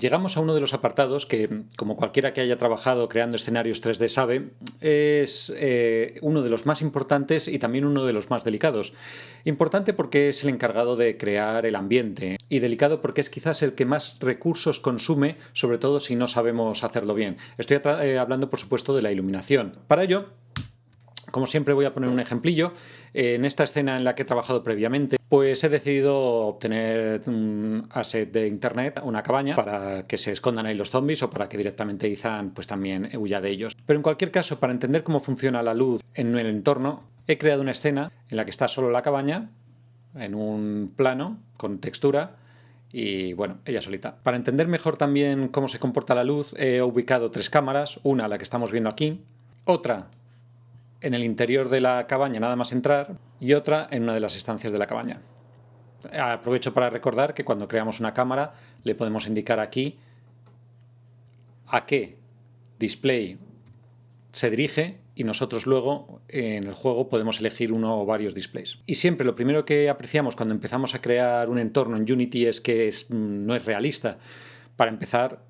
Llegamos a uno de los apartados que, como cualquiera que haya trabajado creando escenarios 3D sabe, es uno de los más importantes y también uno de los más delicados. Importante porque es el encargado de crear el ambiente y delicado porque es quizás el que más recursos consume, sobre todo si no sabemos hacerlo bien. Estoy hablando, por supuesto, de la iluminación. Para ello, como siempre, voy a poner un ejemplillo. En esta escena en la que he trabajado previamente, pues he decidido obtener un asset de internet, una cabaña, para que se escondan ahí los zombies o para que directamente Ethan pues también huya de ellos. Pero en cualquier caso, para entender cómo funciona la luz en el entorno, he creado una escena en la que está solo la cabaña, en un plano, con textura, y bueno, ella solita. Para entender mejor también cómo se comporta la luz, he ubicado 3 cámaras, una la que estamos viendo aquí, otra en el interior de la cabaña nada más entrar y otra en una de las estancias de la cabaña. Aprovecho para recordar que cuando creamos una cámara le podemos indicar aquí a qué display se dirige y nosotros luego en el juego podemos elegir uno o varios displays. Y siempre lo primero que apreciamos cuando empezamos a crear un entorno en Unity es que no es realista. Para empezar,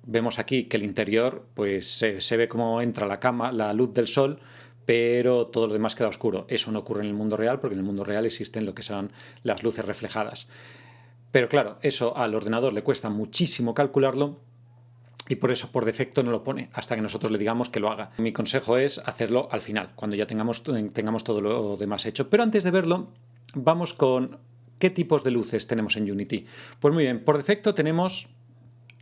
vemos aquí que el interior pues se ve cómo entra la luz del sol, pero todo lo demás queda oscuro. Eso no ocurre en el mundo real porque en el mundo real existen lo que son las luces reflejadas. Pero claro, eso al ordenador le cuesta muchísimo calcularlo y por eso por defecto no lo pone hasta que nosotros le digamos que lo haga. Mi consejo es hacerlo al final, cuando ya tengamos todo lo demás hecho. Pero antes de verlo, vamos con qué tipos de luces tenemos en Unity. Pues muy bien, por defecto tenemos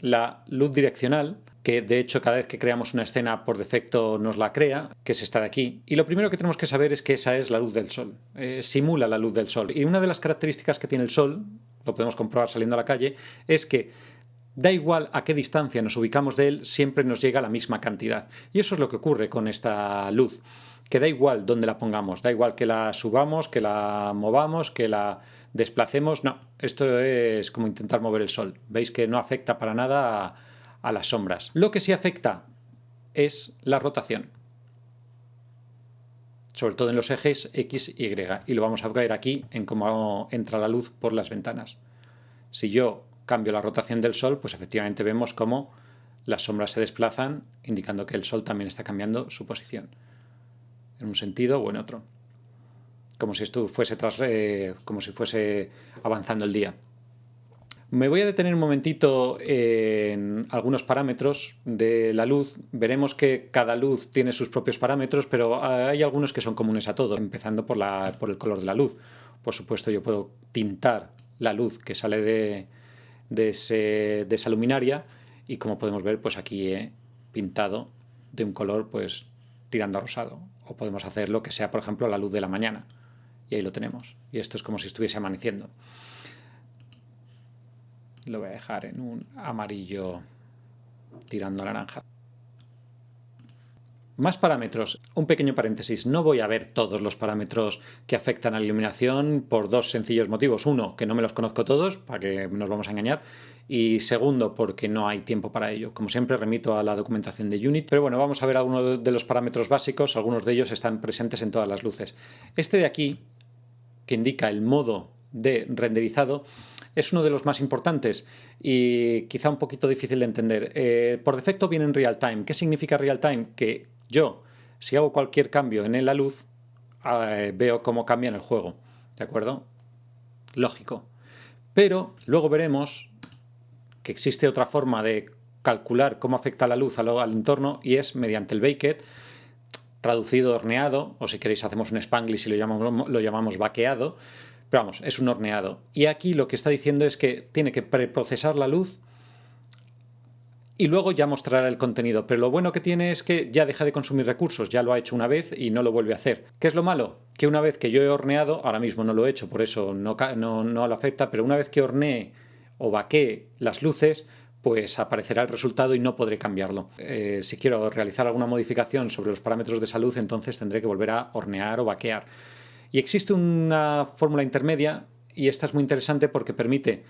la luz direccional, que de hecho cada vez que creamos una escena por defecto nos la crea, que es esta de aquí. Y lo primero que tenemos que saber es que esa es la luz del sol, simula la luz del sol. Y una de las características que tiene el sol, lo podemos comprobar saliendo a la calle, es que da igual a qué distancia nos ubicamos de él, siempre nos llega la misma cantidad. Y eso es lo que ocurre con esta luz, que da igual dónde la pongamos, da igual que la subamos, que la movamos, que la desplacemos. No, esto es como intentar mover el sol. Veis que no afecta para nada a las sombras. Lo que sí afecta es la rotación, sobre todo en los ejes X, Y, y lo vamos a ver aquí en cómo entra la luz por las ventanas. Si yo cambio la rotación del sol, pues efectivamente vemos cómo las sombras se desplazan, indicando que el sol también está cambiando su posición, en un sentido o en otro, como si esto fuese avanzando el día. Me voy a detener un momentito en algunos parámetros de la luz. Veremos que cada luz tiene sus propios parámetros, pero hay algunos que son comunes a todos, empezando por el color de la luz. Por supuesto, yo puedo tintar la luz que sale de esa luminaria y, como podemos ver, pues aquí he pintado de un color pues tirando a rosado. O podemos hacer lo que sea, por ejemplo, la luz de la mañana. Y ahí lo tenemos. Y esto es como si estuviese amaneciendo. Lo voy a dejar en un amarillo tirando a naranja. Más parámetros. Un pequeño paréntesis. No voy a ver todos los parámetros que afectan a la iluminación por 2 sencillos motivos. Uno, que no me los conozco todos, para que nos vamos a engañar. Y segundo, porque no hay tiempo para ello. Como siempre, remito a la documentación de Unity. Pero bueno, vamos a ver algunos de los parámetros básicos. Algunos de ellos están presentes en todas las luces. Este de aquí, que indica el modo de renderizado, es uno de los más importantes y quizá un poquito difícil de entender. Por defecto viene en real time. ¿Qué significa real time? Que yo, si hago cualquier cambio en la luz, veo cómo cambia en el juego. ¿De acuerdo? Lógico. Pero luego veremos que existe otra forma de calcular cómo afecta la luz al entorno y es mediante el baked, traducido horneado, o si queréis hacemos un spanglish y lo llamamos baqueado. Pero vamos, es un horneado. Y aquí lo que está diciendo es que tiene que preprocesar la luz y luego ya mostrará el contenido. Pero lo bueno que tiene es que ya deja de consumir recursos. Ya lo ha hecho una vez y no lo vuelve a hacer. ¿Qué es lo malo? Que una vez que yo he horneado, ahora mismo no lo he hecho, por eso no lo afecta, pero una vez que hornee o baquee las luces, pues aparecerá el resultado y no podré cambiarlo. Si quiero realizar alguna modificación sobre los parámetros de esa luz, entonces tendré que volver a hornear o baquear. Y existe una fórmula intermedia, y esta es muy interesante porque permite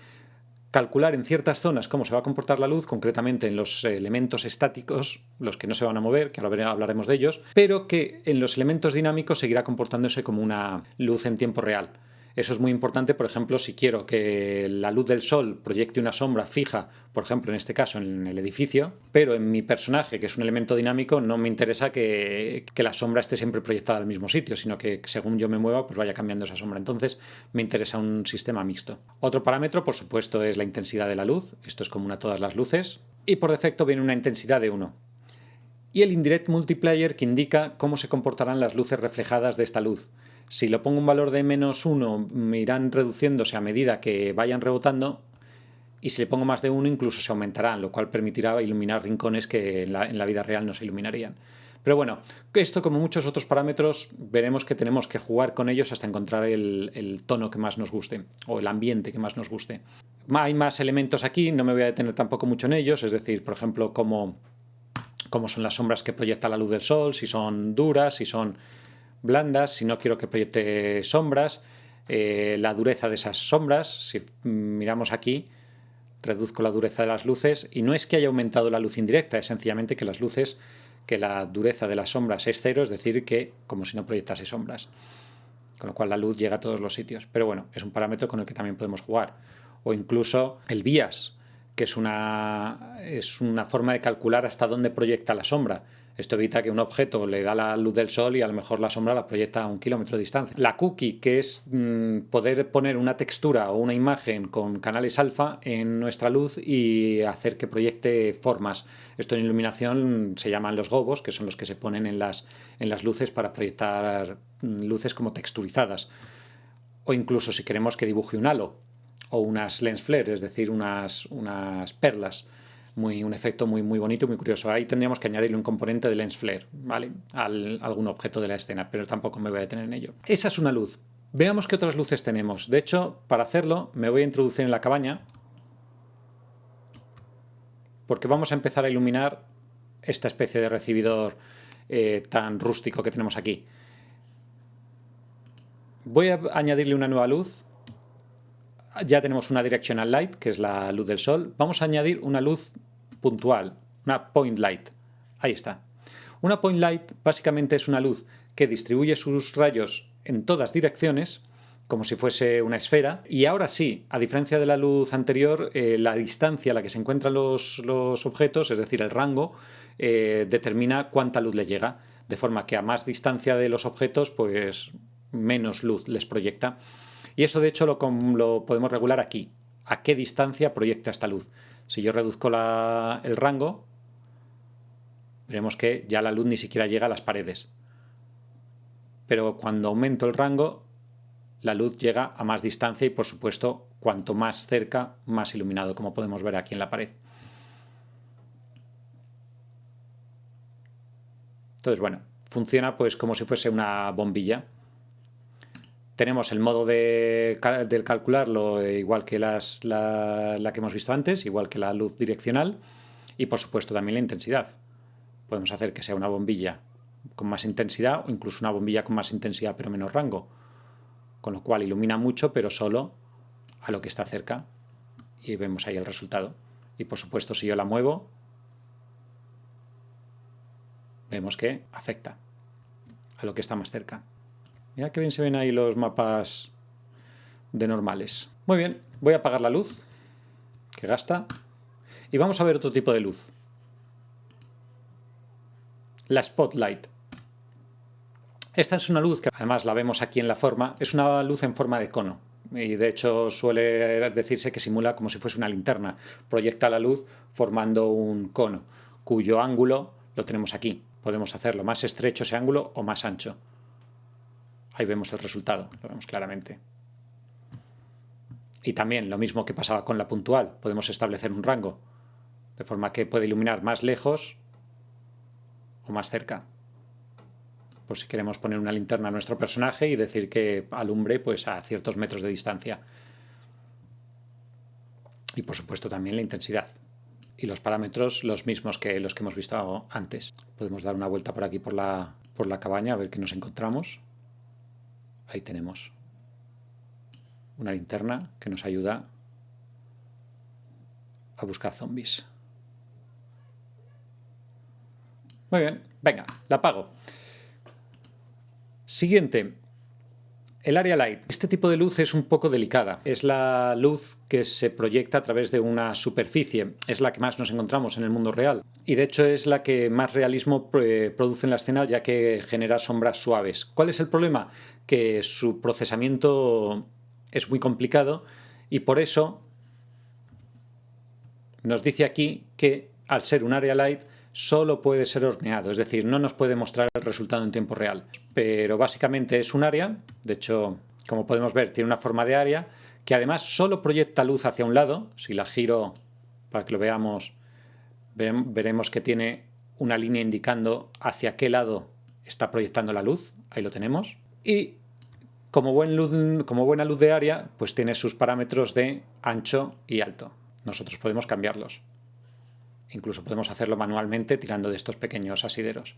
calcular en ciertas zonas cómo se va a comportar la luz, concretamente en los elementos estáticos, los que no se van a mover, que ahora hablaremos de ellos, pero que en los elementos dinámicos seguirá comportándose como una luz en tiempo real. Eso es muy importante, por ejemplo, si quiero que la luz del sol proyecte una sombra fija, por ejemplo, en este caso en el edificio, pero en mi personaje, que es un elemento dinámico, no me interesa que la sombra esté siempre proyectada al mismo sitio, sino que según yo me mueva, pues vaya cambiando esa sombra. Entonces, me interesa un sistema mixto. Otro parámetro, por supuesto, es la intensidad de la luz. Esto es común a todas las luces. Y por defecto viene una intensidad de 1. Y el Indirect Multiplier, que indica cómo se comportarán las luces reflejadas de esta luz. Si lo pongo un valor de -1, irán reduciéndose a medida que vayan rebotando, y si le pongo más de 1 incluso se aumentarán, lo cual permitirá iluminar rincones que en la vida real no se iluminarían. Pero bueno, esto como muchos otros parámetros veremos que tenemos que jugar con ellos hasta encontrar el tono que más nos guste o el ambiente que más nos guste. Hay más elementos aquí, no me voy a detener tampoco mucho en ellos, es decir, por ejemplo, cómo son las sombras que proyecta la luz del sol, si son duras, si son blandas, si no quiero que proyecte sombras, la dureza de esas sombras. Si miramos aquí, reduzco la dureza de las luces y no es que haya aumentado la luz indirecta, es sencillamente que la dureza de las sombras es 0, es decir, que como si no proyectase sombras, con lo cual la luz llega a todos los sitios. Pero bueno, es un parámetro con el que también podemos jugar. O incluso el bias, que es una forma de calcular hasta dónde proyecta la sombra. Esto evita que un objeto le da la luz del sol y a lo mejor la sombra la proyecta a 1 kilómetro de distancia. La cookie, que es poder poner una textura o una imagen con canales alfa en nuestra luz y hacer que proyecte formas. Esto en iluminación se llaman los gobos, que son los que se ponen en las luces para proyectar luces como texturizadas. O incluso si queremos que dibuje un halo o unas lens flare, es decir, unas perlas. Un efecto muy bonito y muy curioso. Ahí tendríamos que añadirle un componente de lens flare, ¿vale? A algún objeto de la escena, pero tampoco me voy a detener en ello. Esa es una luz. Veamos qué otras luces tenemos. De hecho, para hacerlo, me voy a introducir en la cabaña, porque vamos a empezar a iluminar esta especie de recibidor tan rústico que tenemos aquí. Voy a añadirle una nueva luz. Ya tenemos una directional light, que es la luz del sol. Vamos a añadir una luz puntual, una point light. Ahí está. Una point light básicamente es una luz que distribuye sus rayos en todas direcciones, como si fuese una esfera. Y ahora sí, a diferencia de la luz anterior, la distancia a la que se encuentran los objetos, es decir, el rango, determina cuánta luz le llega. De forma que a más distancia de los objetos, pues menos luz les proyecta. Y eso de hecho lo podemos regular aquí. ¿A qué distancia proyecta esta luz? Si yo reduzco el rango, veremos que ya la luz ni siquiera llega a las paredes. Pero cuando aumento el rango, la luz llega a más distancia y por supuesto cuanto más cerca, más iluminado, como podemos ver aquí en la pared. Entonces, bueno, funciona pues como si fuese una bombilla. Tenemos el modo del calcularlo igual que la que hemos visto antes, igual que la luz direccional y por supuesto también la intensidad. Podemos hacer que sea una bombilla con más intensidad o incluso una bombilla con más intensidad pero menos rango, con lo cual ilumina mucho pero solo a lo que está cerca y vemos ahí el resultado. Y por supuesto si yo la muevo, vemos que afecta a lo que está más cerca. Mira qué bien se ven ahí los mapas de normales. Muy bien, voy a apagar la luz que gasta y vamos a ver otro tipo de luz. La spotlight. Esta es una luz que además la vemos aquí en la forma, es una luz en forma de cono y de hecho suele decirse que simula como si fuese una linterna. Proyecta la luz formando un cono cuyo ángulo lo tenemos aquí. Podemos hacerlo más estrecho ese ángulo o más ancho. Ahí vemos el resultado, lo vemos claramente. Y también lo mismo que pasaba con la puntual, podemos establecer un rango, de forma que puede iluminar más lejos o más cerca. Por si queremos poner una linterna a nuestro personaje y decir que alumbre pues, a ciertos metros de distancia. Y por supuesto también la intensidad. Y los parámetros los mismos que los que hemos visto antes. Podemos dar una vuelta por aquí por la cabaña a ver qué nos encontramos. Ahí tenemos una linterna que nos ayuda a buscar zombies. Muy bien, venga, la apago. Siguiente. El area light. Este tipo de luz es un poco delicada. Es la luz que se proyecta a través de una superficie. Es la que más nos encontramos en el mundo real. Y de hecho es la que más realismo produce en la escena, ya que genera sombras suaves. ¿Cuál es el problema? Que su procesamiento es muy complicado y por eso nos dice aquí que al ser un area light solo puede ser horneado, es decir, no nos puede mostrar el resultado en tiempo real. Pero básicamente es un área, de hecho, como podemos ver, tiene una forma de área, que además solo proyecta luz hacia un lado. Si la giro para que lo veamos, veremos que tiene una línea indicando hacia qué lado está proyectando la luz. Ahí lo tenemos. Y como buena luz de área, pues tiene sus parámetros de ancho y alto. Nosotros podemos cambiarlos. Incluso podemos hacerlo manualmente tirando de estos pequeños asideros.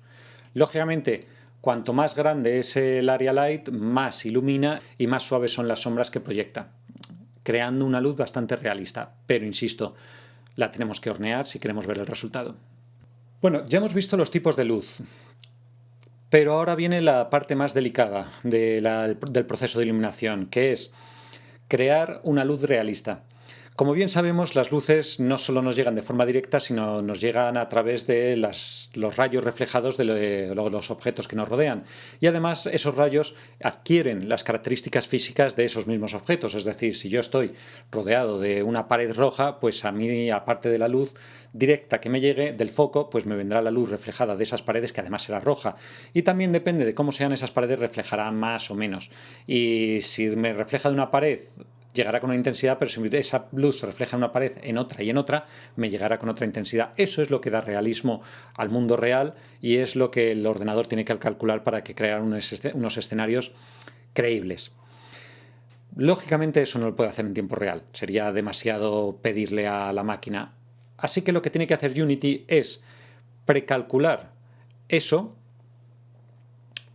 Lógicamente, cuanto más grande es el area light, más ilumina y más suaves son las sombras que proyecta, creando una luz bastante realista. Pero insisto, la tenemos que hornear si queremos ver el resultado. Bueno, ya hemos visto los tipos de luz, pero ahora viene la parte más delicada del proceso de iluminación, que es crear una luz realista. Como bien sabemos, las luces no solo nos llegan de forma directa, sino nos llegan a través de los rayos reflejados de los objetos que nos rodean. Y además esos rayos adquieren las características físicas de esos mismos objetos. Es decir, si yo estoy rodeado de una pared roja, pues a mí, aparte de la luz directa que me llegue del foco, pues me vendrá la luz reflejada de esas paredes, que además será roja. Y también depende de cómo sean esas paredes, reflejará más o menos. Y si me refleja de una pared, llegará con una intensidad, pero si esa luz se refleja en una pared, en otra y en otra, me llegará con otra intensidad. Eso es lo que da realismo al mundo real y es lo que el ordenador tiene que calcular para que crear unos escenarios creíbles. Lógicamente eso no lo puede hacer en tiempo real, sería demasiado pedirle a la máquina. Así que lo que tiene que hacer Unity es precalcular eso,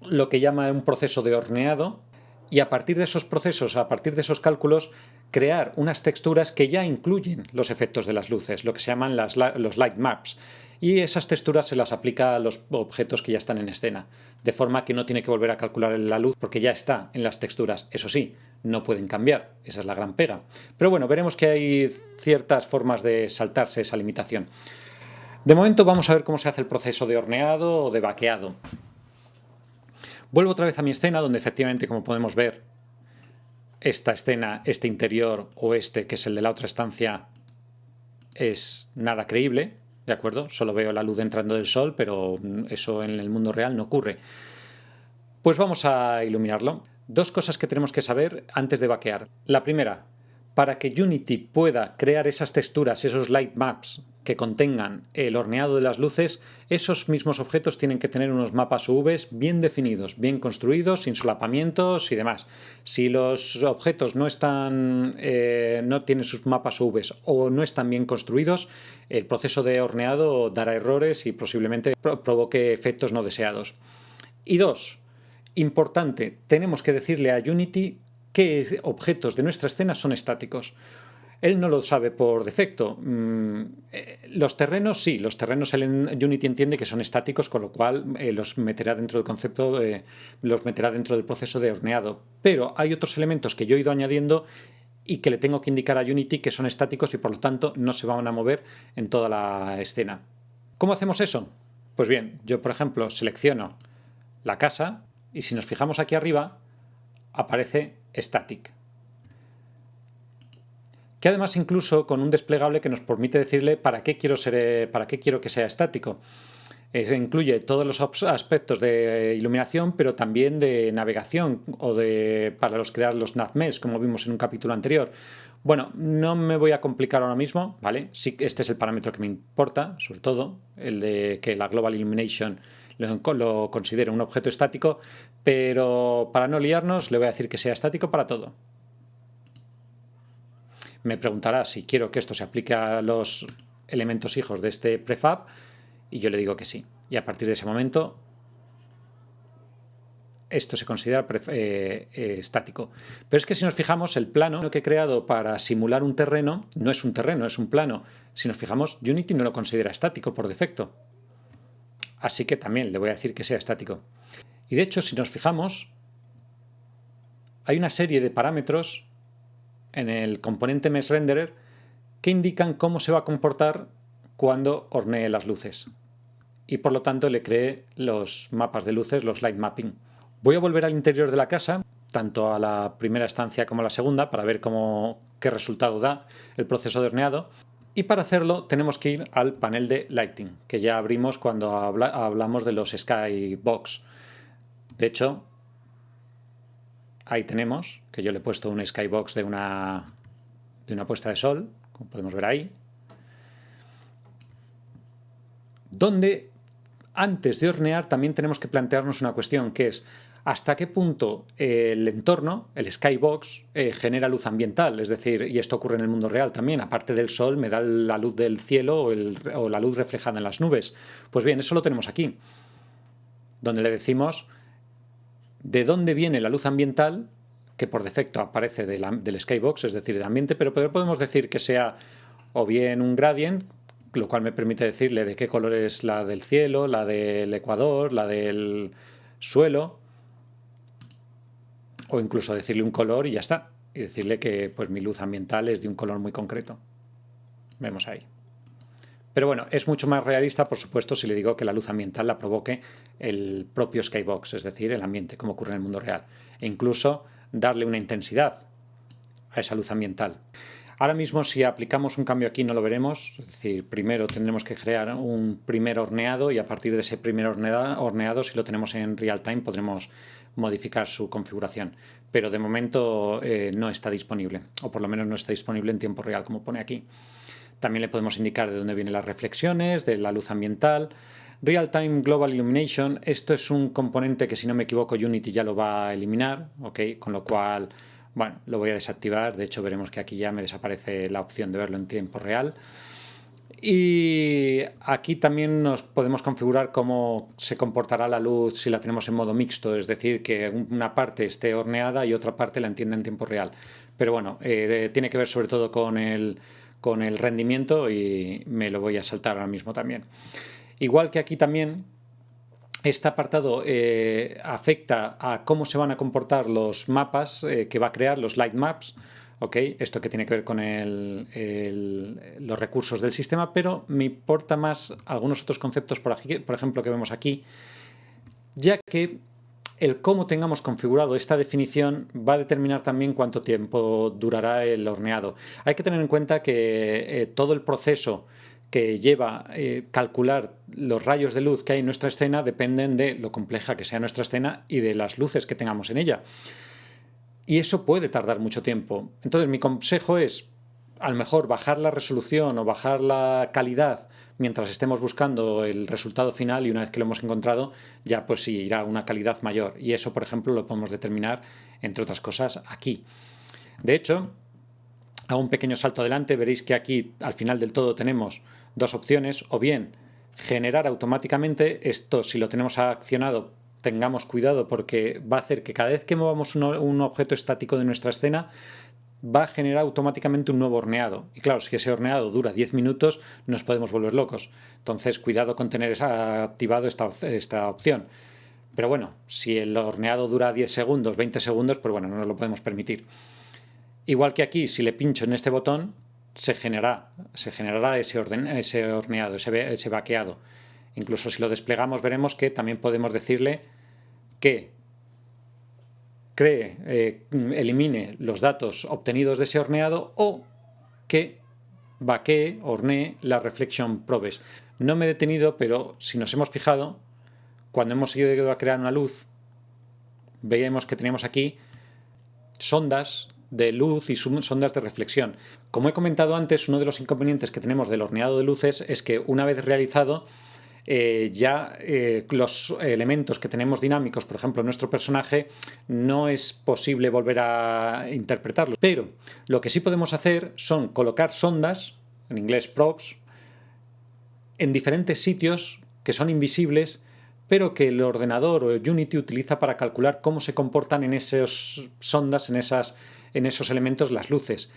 lo que llama un proceso de horneado, y a partir de esos procesos, a partir de esos cálculos, crear unas texturas que ya incluyen los efectos de las luces, lo que se llaman los light maps. Y esas texturas se las aplica a los objetos que ya están en escena, de forma que no tiene que volver a calcular la luz porque ya está en las texturas. Eso sí, no pueden cambiar, esa es la gran pega. Pero bueno, veremos que hay ciertas formas de saltarse esa limitación. De momento vamos a ver cómo se hace el proceso de horneado o de baqueado. Vuelvo otra vez a mi escena, donde efectivamente, como podemos ver, esta escena, este interior o este, que es el de la otra estancia, es nada creíble, ¿de acuerdo? Solo veo la luz entrando del sol, pero eso en el mundo real no ocurre. Pues vamos a iluminarlo. Dos cosas que tenemos que saber antes de baquear. La primera, para que Unity pueda crear esas texturas, esos light maps que contengan el horneado de las luces, esos mismos objetos tienen que tener unos mapas UVs bien definidos, bien construidos, sin solapamientos y demás. Si los objetos no tienen sus mapas UVs o no están bien construidos, el proceso de horneado dará errores y posiblemente provoque efectos no deseados. Y dos, importante, tenemos que decirle a Unity qué objetos de nuestra escena son estáticos. Él no lo sabe por defecto. Los terrenos sí, los terrenos Unity entiende que son estáticos, con lo cual los meterá dentro del concepto, los meterá dentro del proceso de horneado. Pero hay otros elementos que yo he ido añadiendo y que le tengo que indicar a Unity que son estáticos y por lo tanto no se van a mover en toda la escena. ¿Cómo hacemos eso? Pues bien, yo por ejemplo selecciono la casa y si nos fijamos aquí arriba aparece Static, que además incluso con un desplegable que nos permite decirle para qué quiero que sea estático. Incluye todos los aspectos de iluminación, pero también de navegación o para crear los navmesh, como vimos en un capítulo anterior. Bueno, no me voy a complicar ahora mismo, ¿vale? Sí, este es el parámetro que me importa, sobre todo, el de que la Global Illumination lo considero un objeto estático, pero para no liarnos le voy a decir que sea estático para todo. Me preguntará si quiero que esto se aplique a los elementos hijos de este prefab y yo le digo que sí. Y a partir de ese momento esto se considera estático. Pero es que si nos fijamos, el plano que he creado para simular un terreno no es un terreno, es un plano. Si nos fijamos, Unity no lo considera estático por defecto. Así que también le voy a decir que sea estático. Y de hecho, si nos fijamos, hay una serie de parámetros en el componente Mesh Renderer que indican cómo se va a comportar cuando hornee las luces. Y por lo tanto le creé los mapas de luces, los light mapping. Voy a volver al interior de la casa, tanto a la primera estancia como a la segunda, para ver qué resultado da el proceso de horneado. Y para hacerlo tenemos que ir al panel de Lighting, que ya abrimos cuando hablamos de los Skybox. De hecho, ahí tenemos, que yo le he puesto un Skybox de una puesta de sol, como podemos ver ahí, donde antes de hornear también tenemos que plantearnos una cuestión, que es hasta qué punto el entorno, el Skybox, genera luz ambiental. Es decir, y esto ocurre en el mundo real también, aparte del sol me da la luz del cielo o la luz reflejada en las nubes. Pues bien, eso lo tenemos aquí, donde le decimos de dónde viene la luz ambiental, que por defecto aparece del Skybox, es decir, del ambiente, pero podemos decir que sea o bien un gradient, lo cual me permite decirle de qué color es la del cielo, la del ecuador, la del suelo, o incluso decirle un color y ya está, y decirle que pues mi luz ambiental es de un color muy concreto. Vemos ahí. Pero bueno, es mucho más realista, por supuesto, si le digo que la luz ambiental la provoque el propio Skybox, es decir, el ambiente, como ocurre en el mundo real. E incluso darle una intensidad a esa luz ambiental. Ahora mismo, si aplicamos un cambio aquí, no lo veremos. Es decir, primero tendremos que crear un primer horneado y a partir de ese primer horneado, si lo tenemos en real time, podremos modificar su configuración. Pero de momento no está disponible, o por lo menos no está disponible en tiempo real, como pone aquí. También le podemos indicar de dónde vienen las reflexiones, de la luz ambiental. Real-Time Global Illumination, esto es un componente que, si no me equivoco, Unity ya lo va a eliminar, ¿ok? Con lo cual, bueno, lo voy a desactivar. De hecho, veremos que aquí ya me desaparece la opción de verlo en tiempo real. Y aquí también nos podemos configurar cómo se comportará la luz si la tenemos en modo mixto, es decir, que una parte esté horneada y otra parte la entienda en tiempo real. Pero bueno, tiene que ver sobre todo con el rendimiento y me lo voy a saltar ahora mismo también. Igual que aquí también, este apartado afecta a cómo se van a comportar los mapas que va a crear, los light maps. ¿Okay? Esto que tiene que ver con los recursos del sistema, pero me importa más algunos otros conceptos, por ejemplo, que vemos aquí, ya que el cómo tengamos configurado esta definición va a determinar también cuánto tiempo durará el horneado. Hay que tener en cuenta que todo el proceso que lleva calcular los rayos de luz que hay en nuestra escena dependen de lo compleja que sea nuestra escena y de las luces que tengamos en ella. Y eso puede tardar mucho tiempo. Entonces mi consejo es, a lo mejor, bajar la resolución o bajar la calidad mientras estemos buscando el resultado final, y una vez que lo hemos encontrado, ya pues sí, irá a una calidad mayor. Y eso, por ejemplo, lo podemos determinar, entre otras cosas, aquí. De hecho, hago un pequeño salto adelante, veréis que aquí, al final del todo, tenemos dos opciones, o bien generar automáticamente. Esto, si lo tenemos accionado, tengamos cuidado porque va a hacer que cada vez que movamos un objeto estático de nuestra escena va a generar automáticamente un nuevo horneado. Y claro, si ese horneado dura 10 minutos, nos podemos volver locos. Entonces, cuidado con tener activado esta opción. Pero bueno, si el horneado dura 10 segundos, 20 segundos, pues bueno, no nos lo podemos permitir. Igual que aquí, si le pincho en este botón, se generará ese horneado, ese vaqueado. Incluso si lo desplegamos, veremos que también podemos decirle que elimine los datos obtenidos de ese horneado o que vaquee, hornee la reflection probes. No me he detenido, pero si nos hemos fijado, cuando hemos ido a crear una luz, veíamos que teníamos aquí sondas de luz y sondas de reflexión. Como he comentado antes, uno de los inconvenientes que tenemos del horneado de luces es que una vez realizado, los elementos que tenemos dinámicos, por ejemplo, nuestro personaje, no es posible volver a interpretarlos. Pero lo que sí podemos hacer son colocar sondas, en inglés props, en diferentes sitios que son invisibles, pero que el ordenador o Unity utiliza para calcular cómo se comportan en esas sondas, en esos elementos, las luces.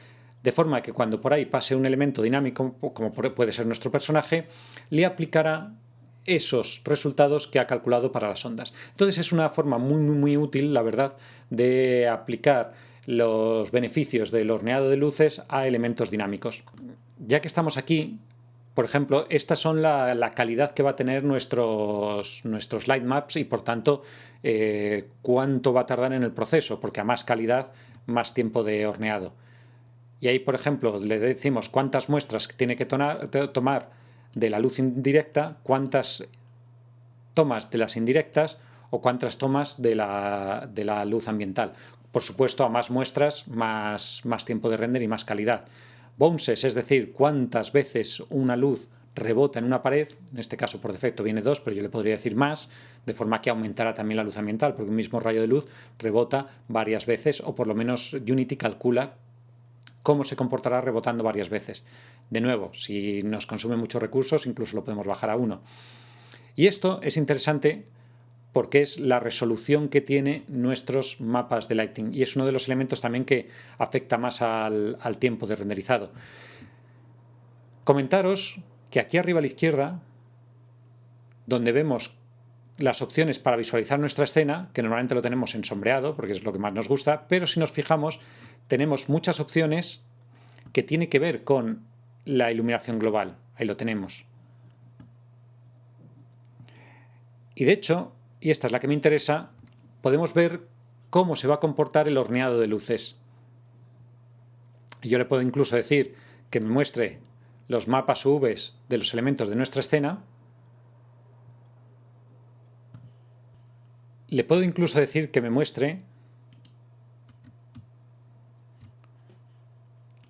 De forma que cuando por ahí pase un elemento dinámico, como puede ser nuestro personaje, le aplicará esos resultados que ha calculado para las ondas. Entonces es una forma muy útil, la verdad, de aplicar los beneficios del horneado de luces a elementos dinámicos. Ya que estamos aquí, por ejemplo, estas son la calidad que va a tener nuestros light maps y por tanto cuánto va a tardar en el proceso, porque a más calidad, más tiempo de horneado. Y ahí, por ejemplo, le decimos cuántas muestras tiene que tomar de la luz indirecta, cuántas tomas de las indirectas o cuántas tomas de la luz ambiental. Por supuesto, a más muestras, más tiempo de render y más calidad. Bounces, es decir, cuántas veces una luz rebota en una pared, en este caso por defecto viene 2, pero yo le podría decir más, de forma que aumentará también la luz ambiental, porque un mismo rayo de luz rebota varias veces, o por lo menos Unity calcula cómo se comportará rebotando varias veces. De nuevo, si nos consume muchos recursos, incluso lo podemos bajar a 1. Y esto es interesante porque es la resolución que tiene nuestros mapas de lighting y es uno de los elementos también que afecta más al tiempo de renderizado. Comentaros que aquí arriba a la izquierda, donde vemos las opciones para visualizar nuestra escena, que normalmente lo tenemos en sombreado, porque es lo que más nos gusta, pero si nos fijamos, tenemos muchas opciones que tienen que ver con la iluminación global. Ahí lo tenemos. Y de hecho, y esta es la que me interesa, podemos ver cómo se va a comportar el horneado de luces. Yo le puedo incluso decir que me muestre los mapas UVs de los elementos de nuestra escena. Le puedo incluso decir que me muestre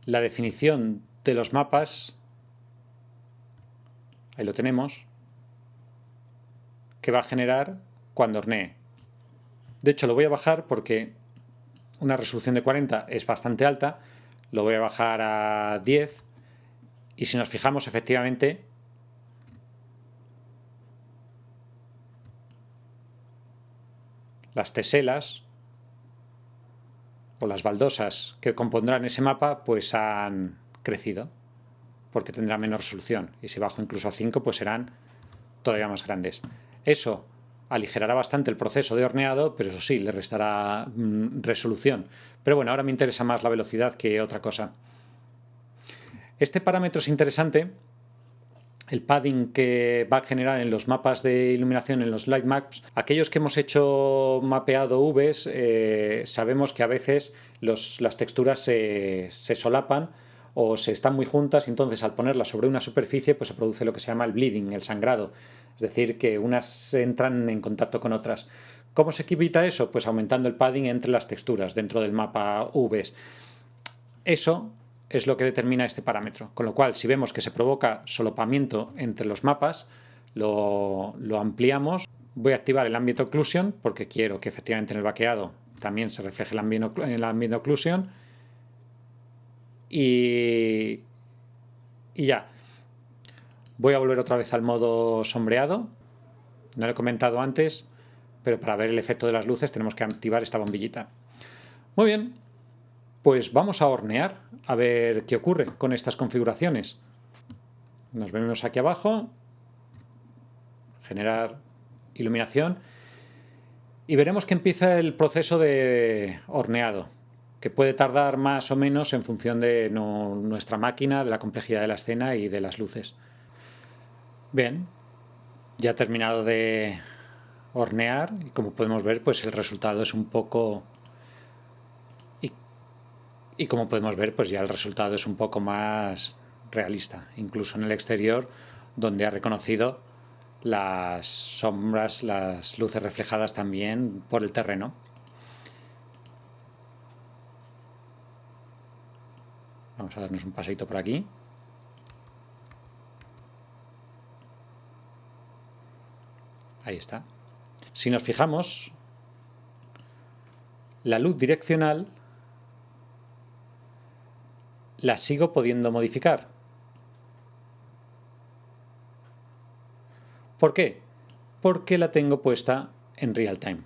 la definición de los mapas. Ahí lo tenemos, que va a generar cuando hornee. De hecho, lo voy a bajar porque una resolución de 40 es bastante alta. Lo voy a bajar a 10 y si nos fijamos, efectivamente, las teselas o las baldosas que compondrán ese mapa pues han crecido porque tendrá menos resolución y si bajo incluso a 5 pues serán todavía más grandes. Eso aligerará bastante el proceso de horneado, pero eso sí, le restará resolución. Pero bueno, ahora me interesa más la velocidad que otra cosa. Este parámetro es interesante, el padding que va a generar en los mapas de iluminación, en los light maps. Aquellos que hemos hecho mapeado UVs, sabemos que a veces las texturas se solapan o se están muy juntas y entonces al ponerlas sobre una superficie pues se produce lo que se llama el bleeding, el sangrado. Es decir, que unas entran en contacto con otras. ¿Cómo se evita eso? Pues aumentando el padding entre las texturas dentro del mapa UVs. Eso es lo que determina este parámetro. Con lo cual, si vemos que se provoca solapamiento entre los mapas, lo ampliamos. Voy a activar el Ambient Occlusion porque quiero que efectivamente en el vaqueado también se refleje el Ambient Occlusion. Y ya. Voy a volver otra vez al modo sombreado. No lo he comentado antes, pero para ver el efecto de las luces tenemos que activar esta bombillita. Muy bien, pues vamos a hornear a ver qué ocurre con estas configuraciones. Nos venimos aquí abajo, generar iluminación y veremos que empieza el proceso de horneado, que puede tardar más o menos en función de nuestra máquina, de la complejidad de la escena y de las luces. Bien, ya ha terminado de hornear y como podemos ver pues el resultado es un poco y como podemos ver pues ya el resultado es un poco más realista, incluso en el exterior donde ha reconocido las sombras, las luces reflejadas también por el terreno. Vamos a darnos un paseito por aquí. Ahí está. Si nos fijamos, la luz direccional la sigo pudiendo modificar. ¿Por qué? Porque la tengo puesta en real time.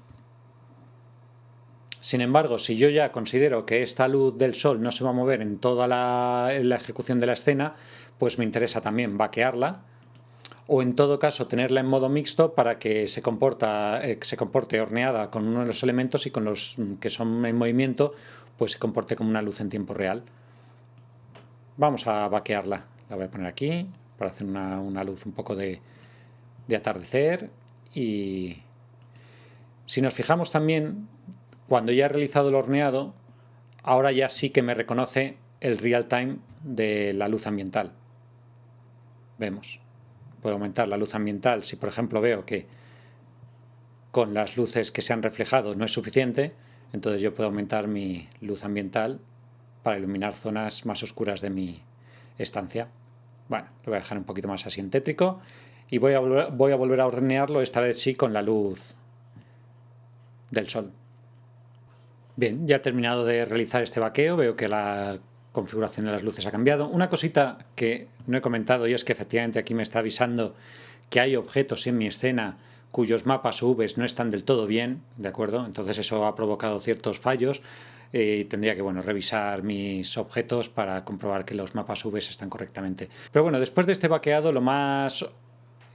Sin embargo, si yo ya considero que esta luz del sol no se va a mover en toda la ejecución de la escena, pues me interesa también vaquearla o en todo caso tenerla en modo mixto para que se comporte horneada con uno de los elementos y con los que son en movimiento pues se comporte como una luz en tiempo real. Vamos a vaquearla. La voy a poner aquí para hacer una luz un poco de atardecer. Y si nos fijamos también, cuando ya he realizado el horneado, ahora ya sí que me reconoce el real time de la luz ambiental. Vemos. Puedo aumentar la luz ambiental si, por ejemplo, veo que con las luces que se han reflejado no es suficiente, entonces yo puedo aumentar mi luz ambiental para iluminar zonas más oscuras de mi estancia. Bueno, lo voy a dejar un poquito más así en tétrico y voy a volver a hornearlo, esta vez sí con la luz del sol. Bien, ya he terminado de realizar este vaqueo, veo que la configuración de las luces ha cambiado. Una cosita que no he comentado y es que efectivamente aquí me está avisando que hay objetos en mi escena cuyos mapas UVs no están del todo bien, ¿de acuerdo? Entonces eso ha provocado ciertos fallos y tendría que, bueno, revisar mis objetos para comprobar que los mapas UVs están correctamente. Pero bueno, después de este vaqueado, lo más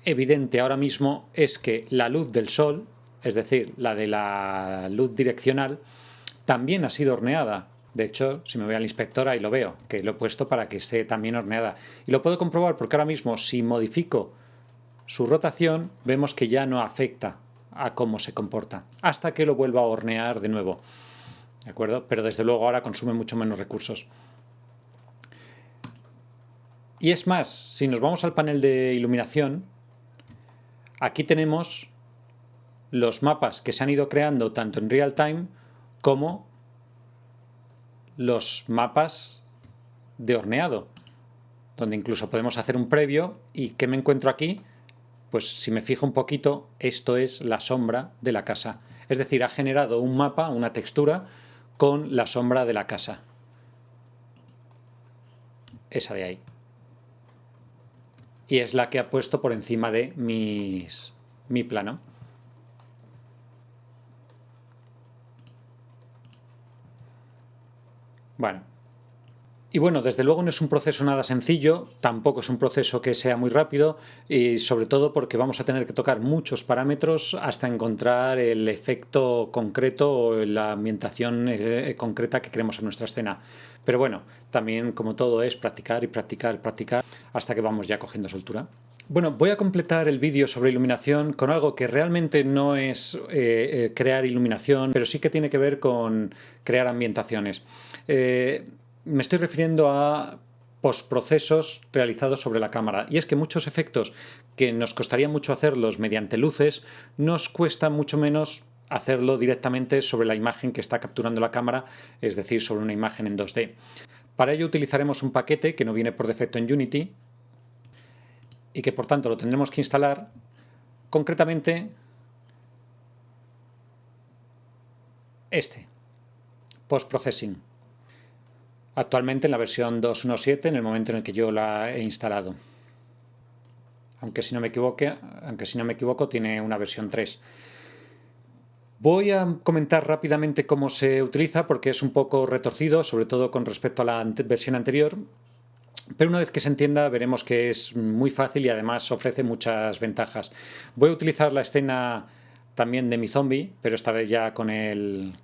evidente ahora mismo es que la luz del sol, es decir, la de la luz direccional, también ha sido horneada. De hecho, si me voy al inspector ahí lo veo, que lo he puesto para que esté también horneada. Y lo puedo comprobar porque ahora mismo si modifico su rotación, vemos que ya no afecta a cómo se comporta, hasta que lo vuelva a hornear de nuevo. ¿De acuerdo? Pero desde luego ahora consume mucho menos recursos. Y es más, si nos vamos al panel de iluminación, aquí tenemos los mapas que se han ido creando tanto en real time como los mapas de horneado, donde incluso podemos hacer un previo. ¿Y qué me encuentro aquí? Pues si me fijo un poquito, esto es la sombra de la casa. Es decir, ha generado un mapa, una textura, con la sombra de la casa. Esa de ahí. Y es la que ha puesto por encima de mi plano. Bueno. Y bueno, desde luego no es un proceso nada sencillo, tampoco es un proceso que sea muy rápido y sobre todo porque vamos a tener que tocar muchos parámetros hasta encontrar el efecto concreto o la ambientación concreta que queremos en nuestra escena. Pero bueno, también como todo es practicar y practicar, practicar hasta que vamos ya cogiendo soltura. Bueno, voy a completar el vídeo sobre iluminación con algo que realmente no es crear iluminación, pero sí que tiene que ver con crear ambientaciones. Me estoy refiriendo a postprocesos realizados sobre la cámara. Y es que muchos efectos que nos costaría mucho hacerlos mediante luces, nos cuesta mucho menos hacerlo directamente sobre la imagen que está capturando la cámara, es decir, sobre una imagen en 2D. Para ello utilizaremos un paquete que no viene por defecto en Unity y que por tanto lo tendremos que instalar, concretamente este, Post Processing. Actualmente en la versión 2.1.7, en el momento en el que yo la he instalado. Aunque si no me equivoco, tiene una versión 3. Voy a comentar rápidamente cómo se utiliza porque es un poco retorcido, sobre todo con respecto a la versión anterior. Pero una vez que se entienda veremos que es muy fácil y además ofrece muchas ventajas. Voy a utilizar la escena también de mi zombie, pero esta vez ya con el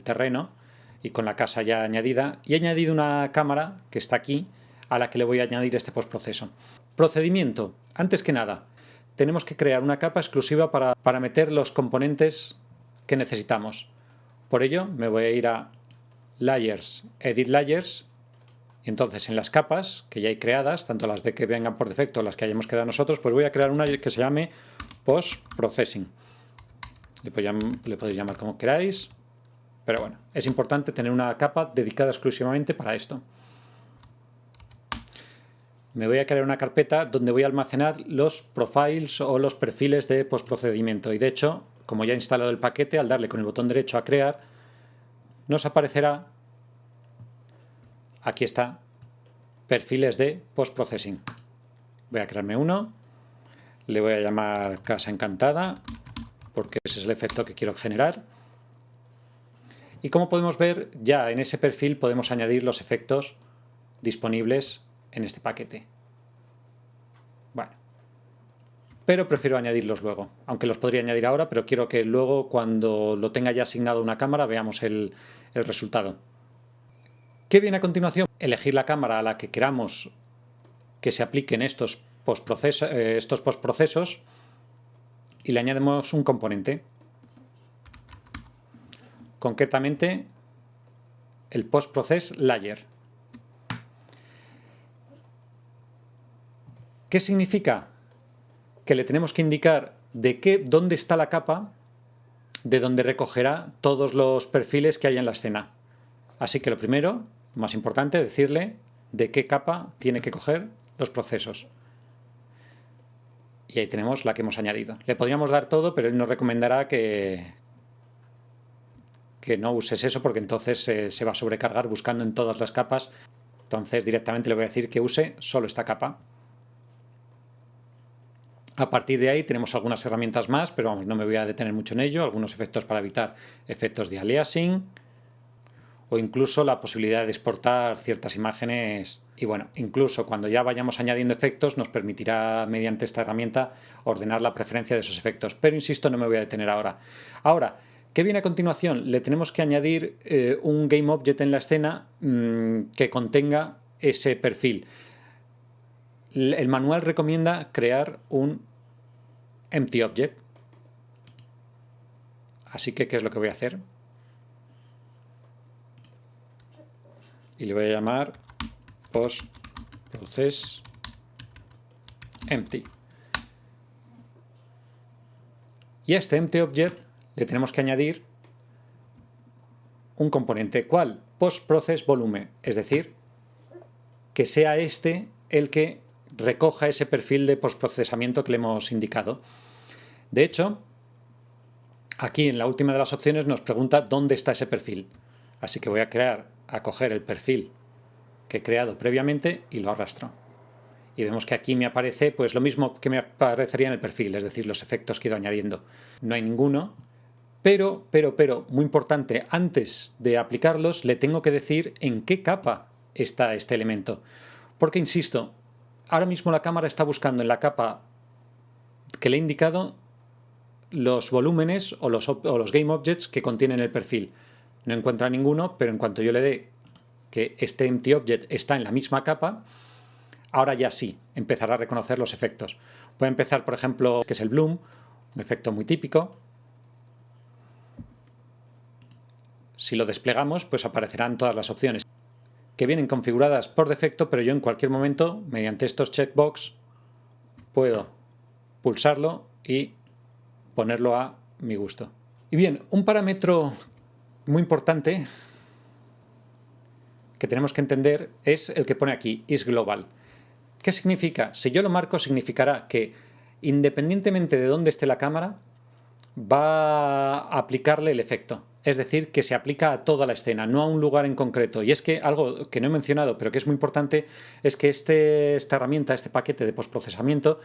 terreno y con la casa ya añadida, y he añadido una cámara que está aquí a la que le voy a añadir este postproceso. Procedimiento. Antes que nada, tenemos que crear una capa exclusiva para meter los componentes que necesitamos. Por ello me voy a ir a Layers, Edit Layers, y entonces en las capas que ya hay creadas, tanto las de que vengan por defecto o las que hayamos creado nosotros, pues voy a crear una que se llame Post Processing. Le podéis llamar como queráis. Pero bueno, es importante tener una capa dedicada exclusivamente para esto. Me voy a crear una carpeta donde voy a almacenar los profiles o los perfiles de postprocedimiento. Y de hecho, como ya he instalado el paquete, al darle con el botón derecho a crear, nos aparecerá, aquí está, perfiles de postprocessing. Voy a crearme uno, le voy a llamar Casa Encantada, porque ese es el efecto que quiero generar. Y como podemos ver, ya en ese perfil podemos añadir los efectos disponibles en este paquete. Bueno, pero prefiero añadirlos luego, aunque los podría añadir ahora, pero quiero que luego, cuando lo tenga ya asignado a una cámara, veamos el resultado. ¿Qué viene a continuación? Elegir la cámara a la que queramos que se apliquen estos postprocesos y le añadimos un componente, concretamente el postprocess layer. ¿Qué significa? Que le tenemos que indicar dónde está la capa de donde recogerá todos los perfiles que hay en la escena. Así que lo primero, más importante, decirle de qué capa tiene que coger los procesos. Y ahí tenemos la que hemos añadido. Le podríamos dar todo, pero él nos recomendará que no uses eso, porque entonces se va a sobrecargar buscando en todas las capas. Entonces directamente le voy a decir que use solo esta capa. A partir de ahí tenemos algunas herramientas más, pero vamos, no me voy a detener mucho en ello. Algunos efectos para evitar efectos de aliasing, o incluso la posibilidad de exportar ciertas imágenes. Y bueno, incluso cuando ya vayamos añadiendo efectos, nos permitirá mediante esta herramienta ordenar la preferencia de esos efectos. Pero insisto, no me voy a detener ahora. Ahora, ¿qué viene a continuación? Le tenemos que añadir un GameObject en la escena que contenga ese perfil. El manual recomienda crear un EmptyObject. Así que, ¿qué es lo que voy a hacer? Y le voy a llamar postProcessEmpty. Y a este EmptyObject le tenemos que añadir un componente. ¿Cuál? PostProcessVolume, es decir, que sea este el que recoja ese perfil de postprocesamiento que le hemos indicado. De hecho, aquí en la última de las opciones nos pregunta dónde está ese perfil. Así que voy a coger el perfil que he creado previamente y lo arrastro. Y vemos que aquí me aparece pues lo mismo que me aparecería en el perfil, es decir, los efectos que he ido añadiendo. No hay ninguno, pero, muy importante, antes de aplicarlos le tengo que decir en qué capa está este elemento. Porque, insisto, ahora mismo la cámara está buscando en la capa que le he indicado los volúmenes o los GameObjects que contienen el perfil. No encuentra ninguno, pero en cuanto yo le dé que este EmptyObject está en la misma capa, ahora ya sí, empezará a reconocer los efectos. Voy a empezar, por ejemplo, que es el Bloom, un efecto muy típico. Si lo desplegamos, pues aparecerán todas las opciones que vienen configuradas por defecto, pero yo en cualquier momento, mediante estos checkbox, puedo pulsarlo y ponerlo a mi gusto. Y bien, un parámetro muy importante que tenemos que entender es el que pone aquí, isGlobal. ¿Qué significa? Si yo lo marco, significará que independientemente de dónde esté la cámara, va a aplicarle el efecto. Es decir, que se aplica a toda la escena, no a un lugar en concreto. Y es que algo que no he mencionado, pero que es muy importante, es que esta herramienta, este paquete de postprocesamiento,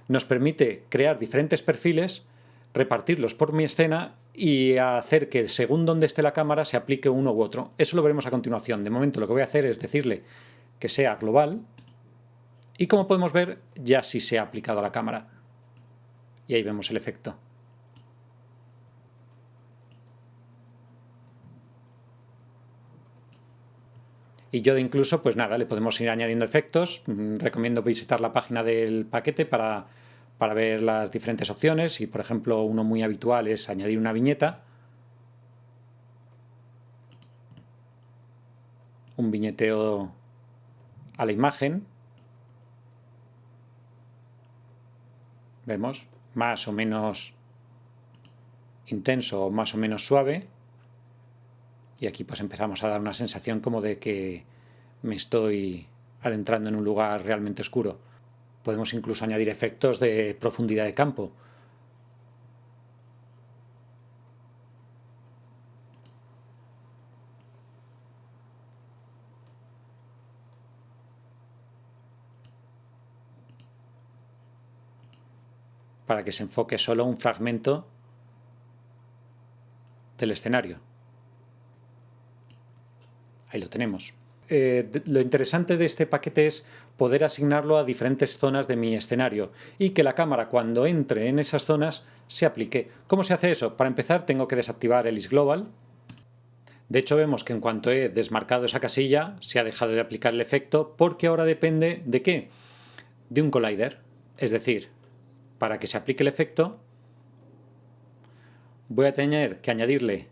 nos permite crear diferentes perfiles, repartirlos por mi escena y hacer que según donde esté la cámara se aplique uno u otro. Eso lo veremos a continuación. De momento lo que voy a hacer es decirle que sea global y, como podemos ver, ya sí se ha aplicado a la cámara. Y ahí vemos el efecto. Y yo incluso, pues nada, le podemos ir añadiendo efectos. Recomiendo visitar la página del paquete para ver las diferentes opciones. Y, por ejemplo, uno muy habitual es añadir una viñeta. Un viñeteo a la imagen. Vemos, más o menos intenso o más o menos suave. Y aquí pues empezamos a dar una sensación como de que me estoy adentrando en un lugar realmente oscuro. Podemos incluso añadir efectos de profundidad de campo. Para que se enfoque solo un fragmento del escenario. Ahí lo tenemos. lo interesante de este paquete es poder asignarlo a diferentes zonas de mi escenario y que la cámara cuando entre en esas zonas se aplique. ¿Cómo se hace eso? Para empezar tengo que desactivar el isGlobal. De hecho vemos que en cuanto he desmarcado esa casilla se ha dejado de aplicar el efecto porque ahora depende ¿de qué? De un collider. Es decir, para que se aplique el efecto voy a tener que añadirle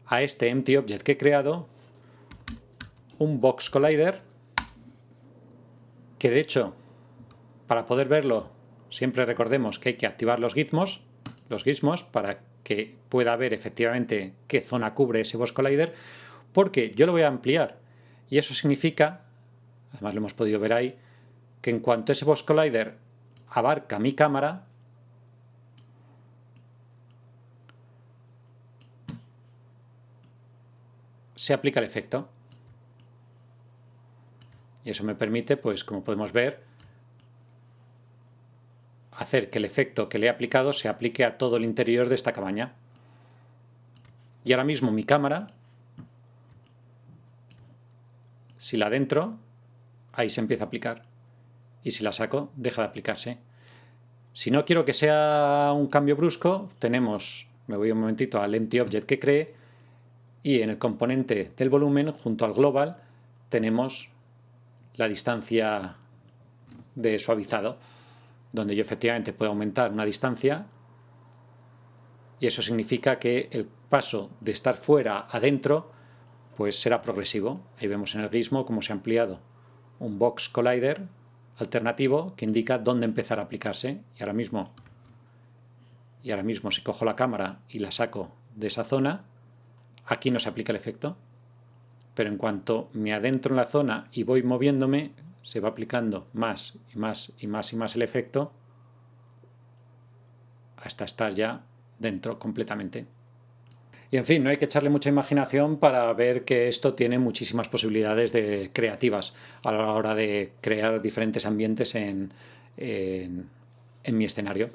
a este empty object que he creado un box collider que de hecho para poder verlo siempre recordemos que hay que activar los gizmos para que pueda ver efectivamente qué zona cubre ese box collider, porque yo lo voy a ampliar y eso significa, además lo hemos podido ver ahí, que en cuanto ese box collider abarca mi cámara, se aplica el efecto. Y eso me permite, pues como podemos ver, hacer que el efecto que le he aplicado se aplique a todo el interior de esta cabaña. Y ahora mismo mi cámara, si la adentro, ahí se empieza a aplicar. Y si la saco, deja de aplicarse. Si no quiero que sea un cambio brusco, me voy un momentito al empty object que creé y en el componente del volumen, junto al global, tenemos la distancia de suavizado, donde yo efectivamente puedo aumentar una distancia y eso significa que el paso de estar fuera a dentro pues será progresivo. Ahí vemos en el gizmo cómo se ha ampliado un box collider alternativo que indica dónde empezar a aplicarse y ahora mismo si cojo la cámara y la saco de esa zona, aquí no se aplica el efecto, pero en cuanto me adentro en la zona y voy moviéndome, se va aplicando más y más y más y más el efecto hasta estar ya dentro completamente. Y en fin, no hay que echarle mucha imaginación para ver que esto tiene muchísimas posibilidades creativas a la hora de crear diferentes ambientes en mi escenario.